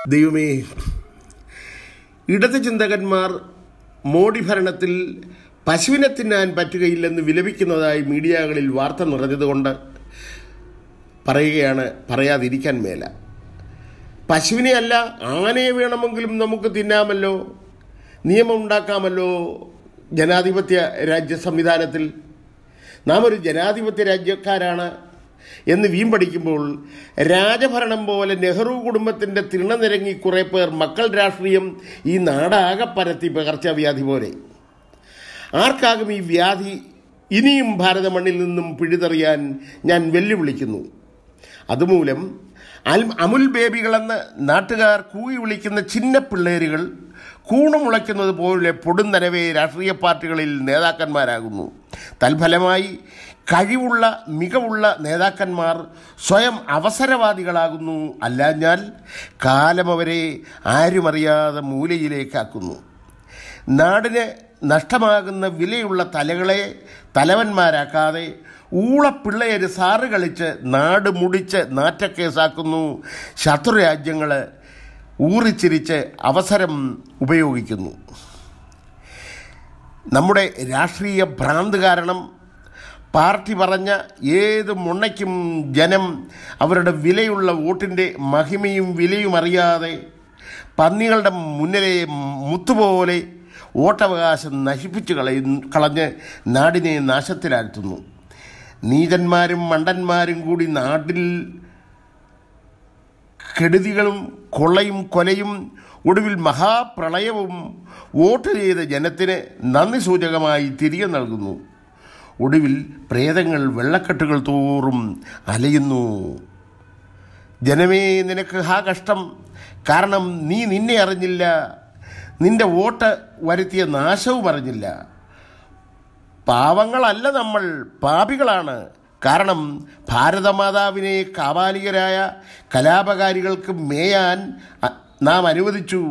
ദൈവമേ, ഇടത് ചിന്തകന്മാർ മോഡി ഭരണത്തിൽ പശുവിനെ തിന്നാൻ പറ്റുകയില്ലെന്ന് വിലപിക്കുന്നതായി മീഡിയകളിൽ വാർത്ത നിറഞ്ഞതുകൊണ്ട് പറയുകയാണ്, പറയാതിരിക്കാൻ മേല. പശുവിനെ അല്ല, ആനയെ വേണമെങ്കിലും നമുക്ക് തിന്നാമല്ലോ, നിയമം ഉണ്ടാക്കാമല്ലോ ജനാധിപത്യ രാജ്യ സംവിധാനത്തിൽ. നാം ഒരു ജനാധിപത്യ രാജ്യക്കാരാണ് എന്ന് വീമ്പടിക്കുമ്പോൾ രാജഭരണം പോലെ നെഹ്റു കുടുംബത്തിൻ്റെ തിണ്ണനിരങ്ങി കുറേ പേർ മക്കൾ രാഷ്ട്രീയം ഈ നാടാകെ പരത്തി പകർച്ചവ്യാധി പോലെ. ആർക്കാകും ഈ വ്യാധി ഇനിയും ഭാരത മണ്ണിൽ നിന്നും പിഴുതെറിയാൻ ഞാൻ വെല്ലുവിളിക്കുന്നു. അതുമൂലം അമുൽ ബേബികളെന്ന് നാട്ടുകാർ കൂയി വിളിക്കുന്ന ചിന്ന പിള്ളേരുകൾ കൂണുമുളയ്ക്കുന്നത് പോലെ പൊടുന്നനവേ രാഷ്ട്രീയ പാർട്ടികളിൽ നേതാക്കന്മാരാകുന്നു. തൽഫലമായി കഴിവുള്ള മികവുള്ള നേതാക്കന്മാർ സ്വയം അവസരവാദികളാകുന്നു. അല്ലാഞ്ഞാൽ കാലം അവരെ ആരുമറിയാതെ മൂലയിലേക്കാക്കുന്നു. നാടിന് നഷ്ടമാകുന്ന വിലയുള്ള തലകളെ തലവന്മാരാക്കാതെ ഊളപ്പിള്ളേര് സാറ് കളിച്ച് നാട് മുടിച്ച് നാറ്റക്കേസാക്കുന്നു. ശത്രുരാജ്യങ്ങൾ ഊറിച്ചിരിച്ച് അവസരം ഉപയോഗിക്കുന്നു. നമ്മുടെ രാഷ്ട്രീയ ഭ്രാന്ത് കാരണം പാർട്ടി പറഞ്ഞ ഏത് മുണ്ണയ്ക്കും ജനം അവരുടെ വിലയുള്ള വോട്ടിൻ്റെ മഹിമയും വിലയും അറിയാതെ പന്നികളുടെ മുന്നിലെ മുത്തുപോലെ വോട്ടവകാശം നശിപ്പിച്ചു കളഞ്ഞ് നാടിനെ നാശത്തിലാഴ്ത്തുന്നു. നീചന്മാരും മണ്ടന്മാരും കൂടി നാട്ടിൽ കെടുതികളും കൊള്ളയും കൊലയും ഒടുവിൽ മഹാപ്രളയവും വോട്ട് ചെയ്ത ജനത്തിന് നന്ദി സൂചകമായി തിരികെ നൽകുന്നു. ഒടുവിൽ പ്രേതങ്ങൾ വെള്ളക്കെട്ടുകൾ തോറും അലയുന്നു. ജനമേ, നിനക്ക് കഷ്ടം. കാരണം നീ നിന്നെ അറിഞ്ഞില്ല, നിന്റെ വോട്ട് വരുത്തിയ നാശവും അറിഞ്ഞില്ല. പാവങ്ങളല്ല നമ്മൾ, പാപികളാണ്. കാരണം ഭാരതമാതാവിനെ കാപാലികരായ കലാപകാരികൾക്ക് മേയാൻ നാം അനുവദിച്ചു.